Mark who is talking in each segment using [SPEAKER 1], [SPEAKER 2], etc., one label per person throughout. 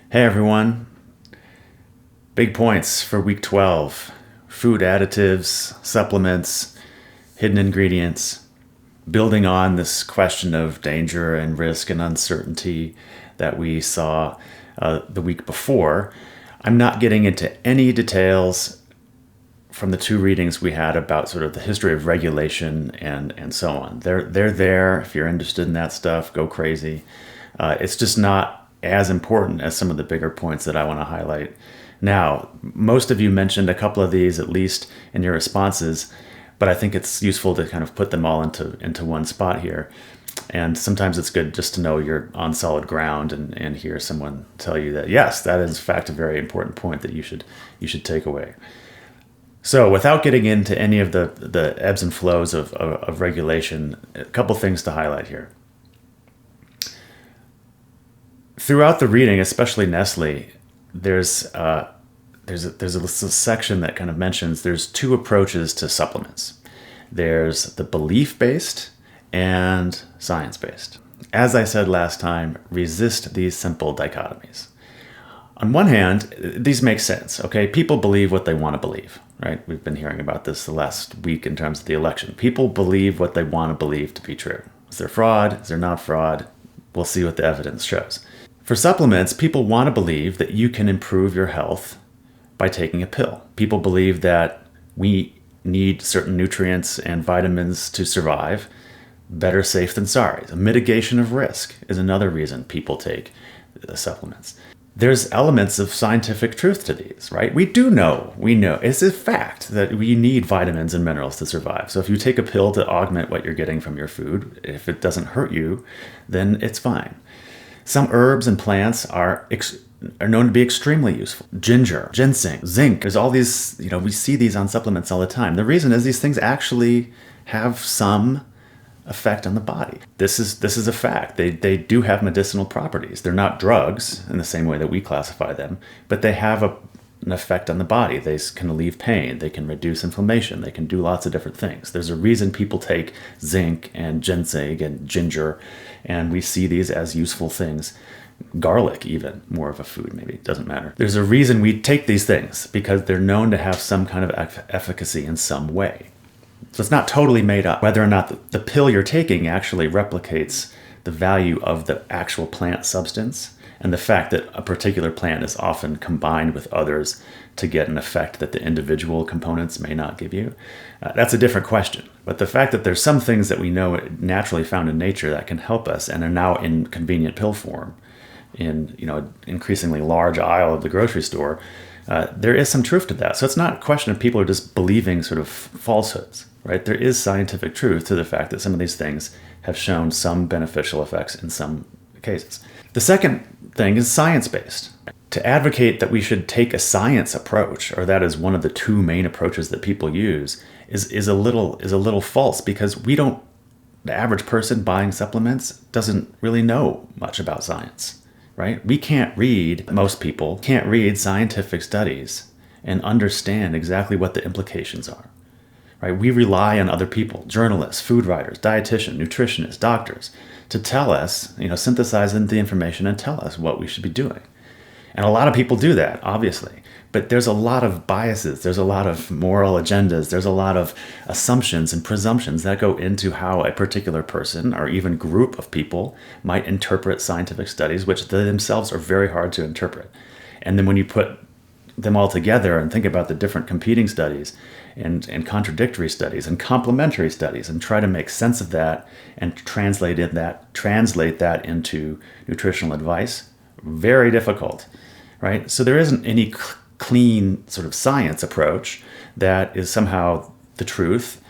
[SPEAKER 1] Hey everyone, big points for week 12. Food additives, supplements, hidden ingredients, building on this question of danger and risk and uncertainty that we saw the week before. I'm not getting into any details from the two readings we had about sort of the history of regulation and so on. They're there. If you're interested in that stuff, go crazy. It's just not as important as some of the bigger points that I want to highlight. Now, most of you mentioned a couple of these, at least in your responses, but I think it's useful to kind of put them all into one spot here. And sometimes it's good just to know you're on solid ground and hear someone tell you that, yes, that is in fact a very important point that you should take away. So without getting into any of the ebbs and flows of regulation, a couple things to highlight here. Throughout the reading, especially Nestle, there's a section that kind of mentions there's two approaches to supplements. There's the belief-based and science-based. As I said last time, resist these simple dichotomies. On one hand, these make sense, okay? People believe what they want to believe, right? We've been hearing about this the last week in terms of the election. People believe what they want to believe to be true. Is there fraud? Is there not fraud? We'll see what the evidence shows. For supplements, people want to believe that you can improve your health by taking a pill. People believe that we need certain nutrients and vitamins to survive. Better safe than sorry. A mitigation of risk is another reason people take supplements. There's elements of scientific truth to these, right? We know, it's a fact that we need vitamins and minerals to survive. So if you take a pill to augment what you're getting from your food, if it doesn't hurt you, then it's fine. Some herbs and plants are known to be extremely useful. Ginger, ginseng, zinc, there's all these, we see these on supplements all the time. The reason is these things actually have some effect on the body. This is a fact. They do have medicinal properties. They're not drugs in the same way that we classify them, but they have an effect on the body. They can relieve pain. They can reduce inflammation. They can do lots of different things. There's a reason people take zinc and ginseng and ginger, and we see these as useful things. Garlic, even more of a food, maybe, it doesn't matter. There's a reason we take these things, because they're known to have some kind of efficacy in some way. So it's not totally made up. Whether or not the pill you're taking actually replicates the value of the actual plant substance, and the fact that a particular plant is often combined with others to get an effect that the individual components may not give you, that's a different question. But the fact that there's some things that we know naturally found in nature that can help us and are now in convenient pill form in increasingly large aisle of the grocery store, there is some truth to that. So it's not a question of people are just believing sort of falsehoods, right? There is scientific truth to the fact that some of these things have shown some beneficial effects in some cases. The second thing is science-based. To advocate that we should take a science approach, or that is one of the two main approaches that people use, is a little false, because the average person buying supplements doesn't really know much about science, right? Most people can't read scientific studies and understand exactly what the implications are, right? We rely on other people, journalists, food writers, dietitians, nutritionists, doctors, to tell us, synthesize the information and tell us what we should be doing. And a lot of people do that, obviously. But there's a lot of biases, there's a lot of moral agendas, there's a lot of assumptions and presumptions that go into how a particular person or even group of people might interpret scientific studies, which they themselves are very hard to interpret. And then when you put them all together and think about the different competing studies and contradictory studies and complementary studies and try to make sense of that and translate that into nutritional advice, very difficult, right? So there isn't any clean sort of science approach that is somehow the truth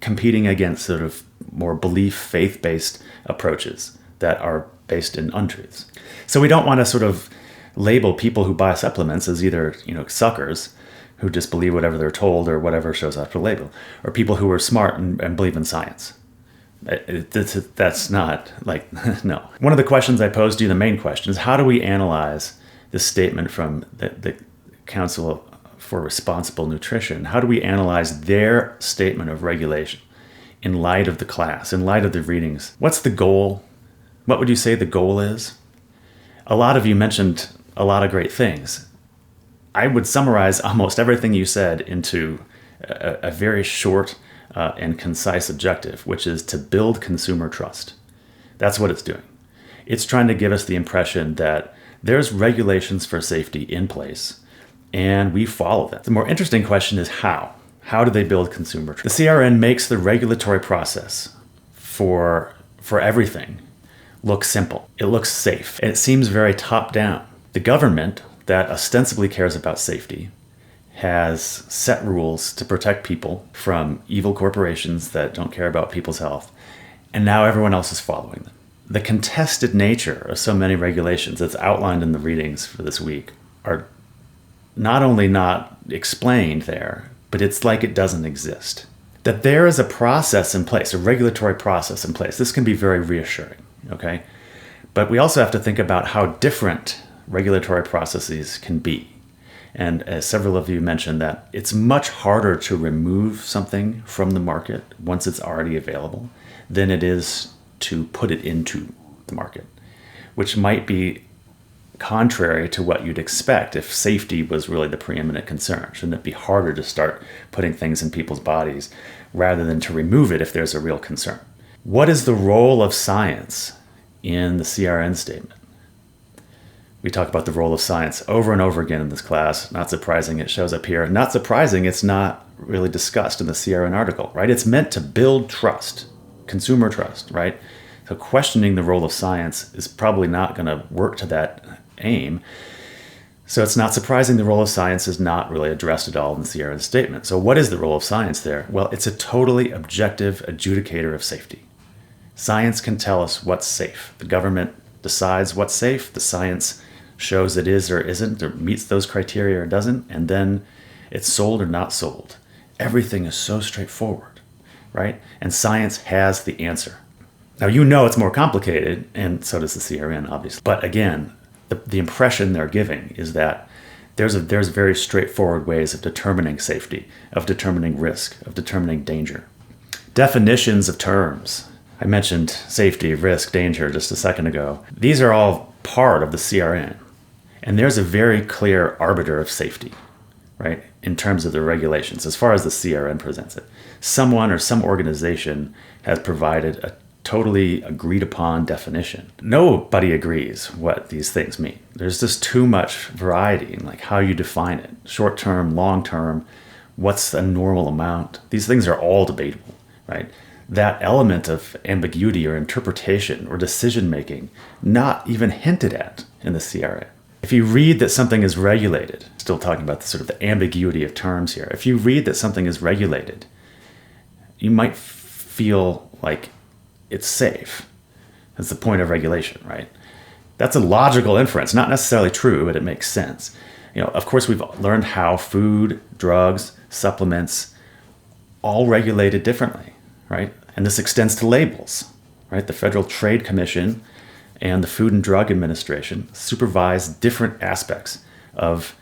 [SPEAKER 1] competing against sort of more belief, faith-based approaches that are based in untruths. So we don't want to sort of label people who buy supplements as either, suckers who just believe whatever they're told or whatever shows up to label, or people who are smart and believe in science. That's not no. One of the questions I posed to you, the main question, is how do we analyze this statement from the Council for Responsible Nutrition? How do we analyze their statement of regulation in light of the class, in light of the readings? What's the goal? What would you say the goal is? A lot of you mentioned a lot of great things. I would summarize almost everything you said into a very short and concise objective, which is to build consumer trust. That's what it's doing. It's trying to give us the impression that there's regulations for safety in place and we follow them. The more interesting question is how. How do they build consumer trust? The CRN makes the regulatory process for everything look simple. It looks safe. And it seems very top down. The government that ostensibly cares about safety has set rules to protect people from evil corporations that don't care about people's health. And now everyone else is following them. The contested nature of so many regulations that's outlined in the readings for this week are not only not explained there, but it's like it doesn't exist. That there is a process in place, a regulatory process in place. This can be very reassuring, okay? But we also have to think about how different regulatory processes can be. And as several of you mentioned, that it's much harder to remove something from the market once it's already available than it is to put it into the market, which might be contrary to what you'd expect if safety was really the preeminent concern. Shouldn't it be harder to start putting things in people's bodies rather than to remove it if there's a real concern? What is the role of science in the CRN statement? We talk about the role of science over and over again in this class. Not surprising it shows up here. Not surprising it's not really discussed in the CRN article, right? It's meant to build trust, consumer trust, right? So questioning the role of science is probably not going to work to that aim. So it's not surprising the role of science is not really addressed at all in the CRN statement. So what is the role of science there? Well, it's a totally objective adjudicator of safety. Science can tell us what's safe. The government decides what's safe. The science shows it is or isn't, or meets those criteria or doesn't, and then it's sold or not sold. Everything is so straightforward, right? And science has the answer. Now, you know it's more complicated, and so does the CRN, obviously. But again, the impression they're giving is that there's very straightforward ways of determining safety, of determining risk, of determining danger. Definitions of terms. I mentioned safety, risk, danger just a second ago. These are all part of the CRN. And there's a very clear arbiter of safety, right, in terms of the regulations, as far as the CRN presents it. Someone or some organization has provided a totally agreed upon definition. Nobody agrees what these things mean. There's just too much variety in like how you define it. Short term, long term, what's a normal amount? These things are all debatable, right? That element of ambiguity or interpretation or decision making not even hinted at in the CRN. If you read that something is regulated, still talking about the sort of the ambiguity of terms here, if you read that something is regulated, you might feel like it's safe. That's the point of regulation, right? That's a logical inference, not necessarily true, but it makes sense. Of course, we've learned how food, drugs, supplements, all regulated differently, right? And this extends to labels, right? The Federal Trade Commission and the Food and Drug Administration supervise different aspects of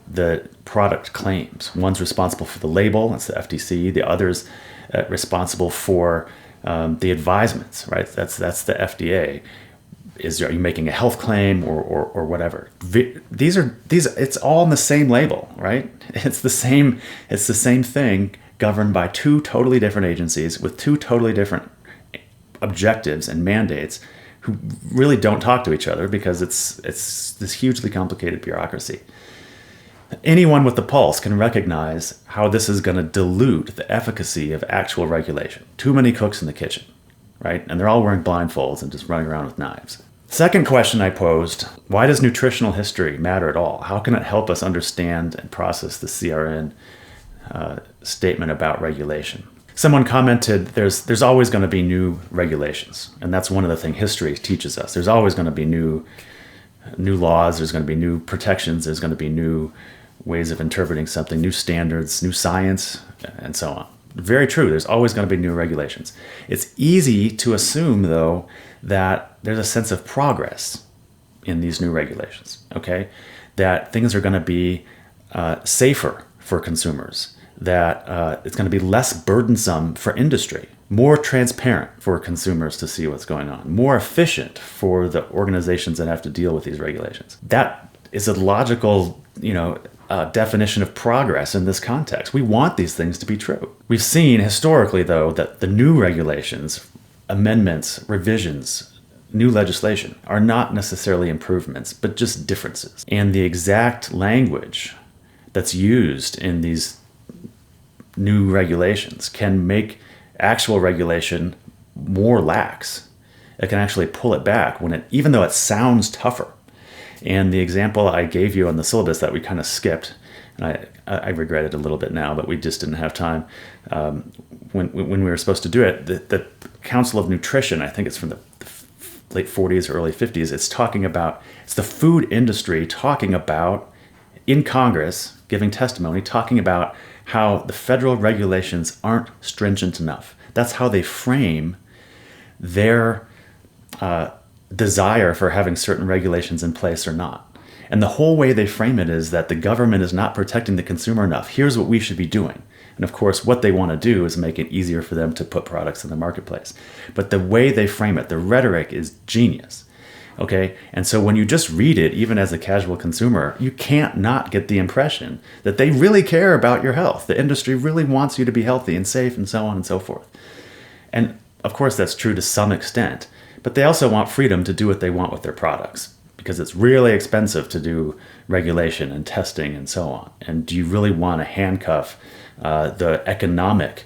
[SPEAKER 1] the product claims. One's responsible for the label, that's the FTC. The other's responsible for the advisements, right? That's the FDA. Are you making a health claim or whatever? It's all in the same label, right? It's the same thing governed by two totally different agencies with two totally different objectives and mandates who really don't talk to each other because it's this hugely complicated bureaucracy. Anyone with the pulse can recognize how this is going to dilute the efficacy of actual regulation. Too many cooks in the kitchen, right? And they're all wearing blindfolds and just running around with knives. Second question I posed, why does nutritional history matter at all? How can it help us understand and process the CRN statement about regulation? Someone commented, there's always going to be new regulations. And that's one of the things history teaches us. There's always going to be new laws, there's going to be new protections, there's going to be new ways of interpreting something, new standards, new science, and so on. Very true, there's always going to be new regulations. It's easy to assume, though, that there's a sense of progress in these new regulations, okay? That things are going to be safer for consumers, that it's going to be less burdensome for industry, more transparent for consumers to see what's going on, more efficient for the organizations that have to deal with these regulations. That is a logical, definition of progress in this context. We want these things to be true. We've seen historically, though, that the new regulations, amendments, revisions, new legislation are not necessarily improvements, but just differences. And the exact language that's used in these new regulations can make actual regulation more lax. It can actually pull it back even though it sounds tougher. And the example I gave you on the syllabus that we kind of skipped, and I regret it a little bit now, but we just didn't have time when we were supposed to do it. The Council of Nutrition, I think it's from the late 40s or early 50s, it's the food industry talking about, in Congress, giving testimony, talking about how the federal regulations aren't stringent enough. That's how they frame their desire for having certain regulations in place or not. And the whole way they frame it is that the government is not protecting the consumer enough. Here's what we should be doing. And of course, what they want to do is make it easier for them to put products in the marketplace. But the way they frame it, the rhetoric is genius. Okay? And so when you just read it, even as a casual consumer, you can't not get the impression that they really care about your health. The industry really wants you to be healthy and safe and so on and so forth. And of course, that's true to some extent. But they also want freedom to do what they want with their products, because it's really expensive to do regulation and testing and so on. And do you really want to handcuff the economic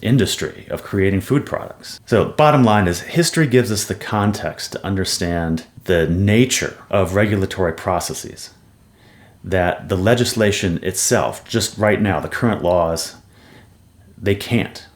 [SPEAKER 1] industry of creating food products? So bottom line is, history gives us the context to understand the nature of regulatory processes, that the legislation itself, just right now, the current laws, they can't.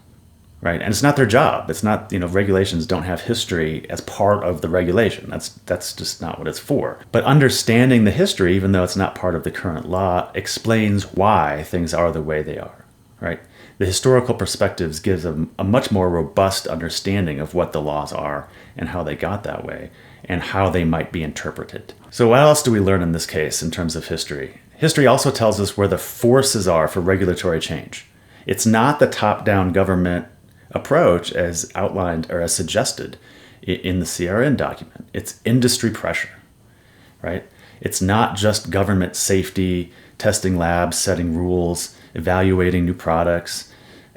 [SPEAKER 1] Right, and it's not their job. It's not, regulations don't have history as part of the regulation. That's just not what it's for. But understanding the history, even though it's not part of the current law, explains why things are the way they are. Right, the historical perspectives gives a much more robust understanding of what the laws are and how they got that way and how they might be interpreted. So what else do we learn in this case in terms of history? History also tells us where the forces are for regulatory change. It's not the top-down government approach as outlined or as suggested in the CRN document. It's industry pressure, right? It's not just government safety, testing labs, setting rules, evaluating new products,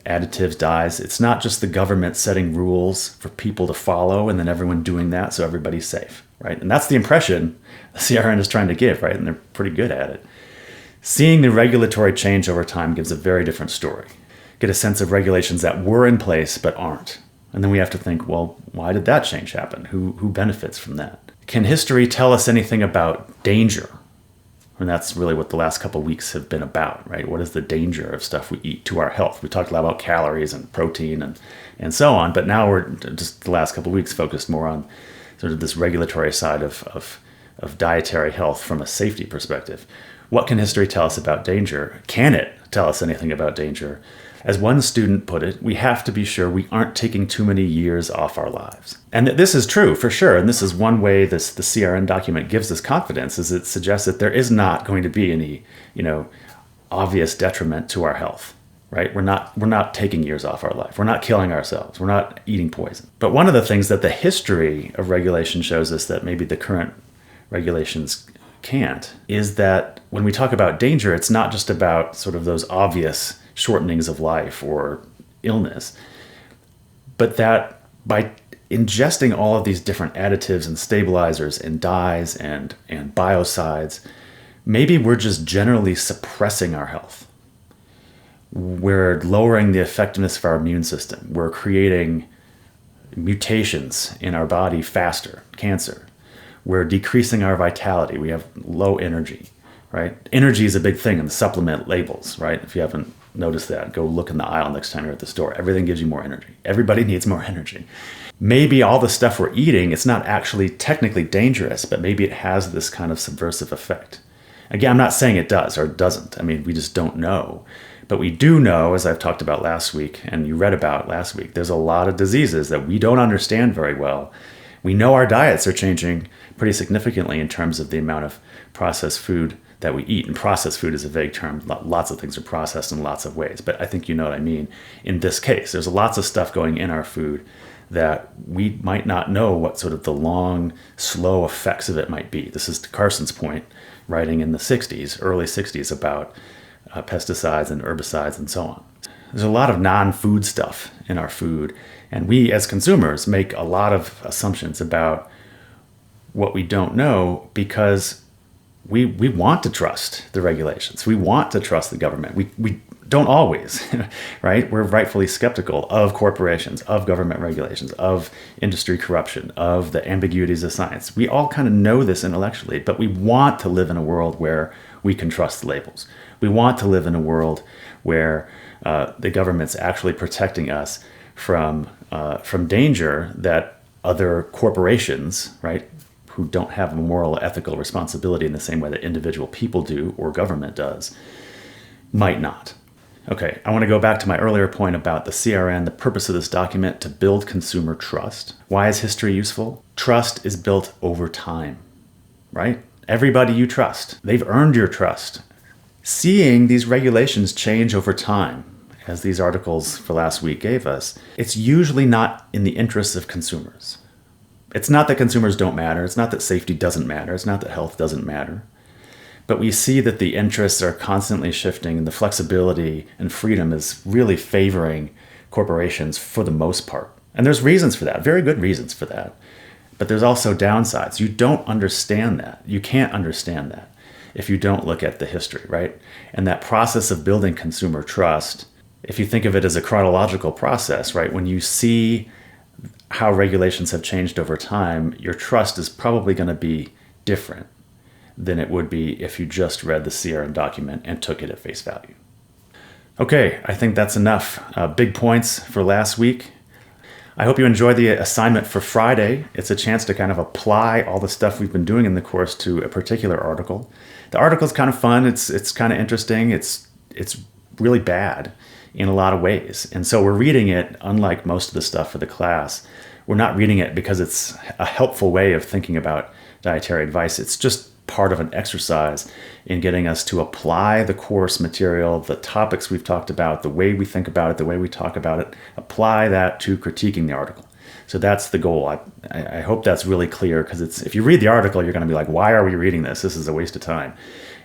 [SPEAKER 1] additives, dyes. It's not just the government setting rules for people to follow and then everyone doing that so everybody's safe, right? And that's the impression the CRN is trying to give, right? And they're pretty good at it. Seeing the regulatory change over time gives a very different story. Get a sense of regulations that were in place but aren't. And then we have to think, well, why did that change happen? Who benefits from that? Can history tell us anything about danger? And that's really what the last couple of weeks have been about, right? What is the danger of stuff we eat to our health? We talked a lot about calories and protein and so on, but now we're just the last couple of weeks focused more on sort of this regulatory side of dietary health from a safety perspective. What can history tell us about danger? Can it tell us anything about danger? As one student put it, we have to be sure we aren't taking too many years off our lives. And this is true for sure. And this is one way the CRN document gives us confidence, is it suggests that there is not going to be any, obvious detriment to our health, right? We're not taking years off our life. We're not killing ourselves. We're not eating poison. But one of the things that the history of regulation shows us that maybe the current regulations can't is that when we talk about danger, it's not just about sort of those obvious shortenings of life or illness, but that by ingesting all of these different additives and stabilizers and dyes and biocides, maybe we're just generally suppressing our health. We're lowering the effectiveness of our immune system. We're creating mutations in our body faster, cancer. We're decreasing our vitality. We have low energy, right? Energy is a big thing in the supplement labels, right? If you haven't noticed that, go look in the aisle next time you're at the store. Everything gives you more energy. Everybody needs more energy. Maybe all the stuff we're eating, it's not actually technically dangerous, but maybe it has this kind of subversive effect. Again, I'm not saying it does or doesn't. I mean, we just don't know. But we do know, as I've talked about last week and you read about last week, there's a lot of diseases that we don't understand very well. We know our diets are changing pretty significantly in terms of the amount of processed food that we eat. And processed food is a vague term. Lots of things are processed in lots of ways, but I think you know what I mean. In this case, there's lots of stuff going in our food that we might not know what sort of the long, slow effects of it might be. This is to Carson's point, writing in the 60s, early 60s, about pesticides and herbicides and so on. There's a lot of non-food stuff in our food, and we as consumers make a lot of assumptions about what we don't know because we want to trust the regulations. We want to trust the government. We don't always, right? We're rightfully skeptical of corporations, of government regulations, of industry corruption, of the ambiguities of science. We all kind of know this intellectually, but we want to live in a world where we can trust the labels. We want to live in a world where the government's actually protecting us from danger that other corporations, right, who don't have a moral, ethical responsibility in the same way that individual people do or government does, might not. Okay, I want to go back to my earlier point about the CRN, the purpose of this document, to build consumer trust. Why is history useful? Trust is built over time, right? Everybody you trust, they've earned your trust. Seeing these regulations change over time, as these articles for last week gave us, it's usually not in the interests of consumers. It's not that consumers don't matter. It's not that safety doesn't matter. It's not that health doesn't matter. But we see that the interests are constantly shifting, and the flexibility and freedom is really favoring corporations for the most part. And there's reasons for that, very good reasons for that. But there's also downsides. You don't understand that. You can't understand that if you don't look at the history, right? And that process of building consumer trust, if you think of it as a chronological process, right? When you see how regulations have changed over time, your trust is probably going to be different than it would be if you just read the CRN document and took it at face value. Okay, I think that's enough. Big points for last week. I hope you enjoy the assignment for Friday. It's a chance to kind of apply all the stuff we've been doing in the course to a particular article. The article's kind of fun. It's kind of interesting. It's really bad in a lot of ways. And so we're reading it, unlike most of the stuff for the class, we're not reading it because it's a helpful way of thinking about dietary advice. It's just part of an exercise in getting us to apply the course material, the topics we've talked about, the way we think about it, the way we talk about it, apply that to critiquing the article. So that's the goal. I hope that's really clear, because if you read the article, you're going to be like, why are we reading this? This is a waste of time.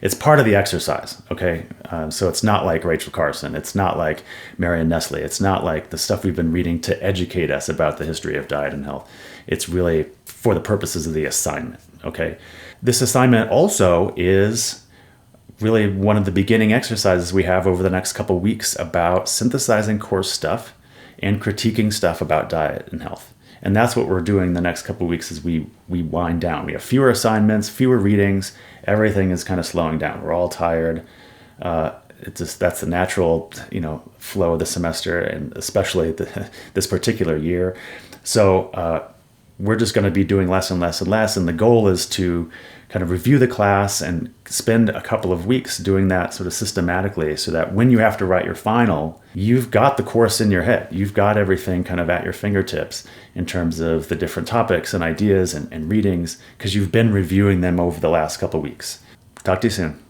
[SPEAKER 1] It's part of the exercise, okay? So it's not like Rachel Carson. It's not like Marion Nestle. It's not like the stuff we've been reading to educate us about the history of diet and health. It's really for the purposes of the assignment, okay? This assignment also is really one of the beginning exercises we have over the next couple weeks about synthesizing course stuff and critiquing stuff about diet and health. And that's what we're doing the next couple of weeks as we wind down. We have fewer assignments, fewer readings. Everything is kind of slowing down. We're all tired. That's the natural, flow of the semester, and especially this particular year. So we're just going to be doing less and less and less. And the goal is to kind of review the class and spend a couple of weeks doing that sort of systematically, so that when you have to write your final, you've got the course in your head. You've got everything kind of at your fingertips in terms of the different topics and ideas and readings, because you've been reviewing them over the last couple of weeks. Talk to you soon.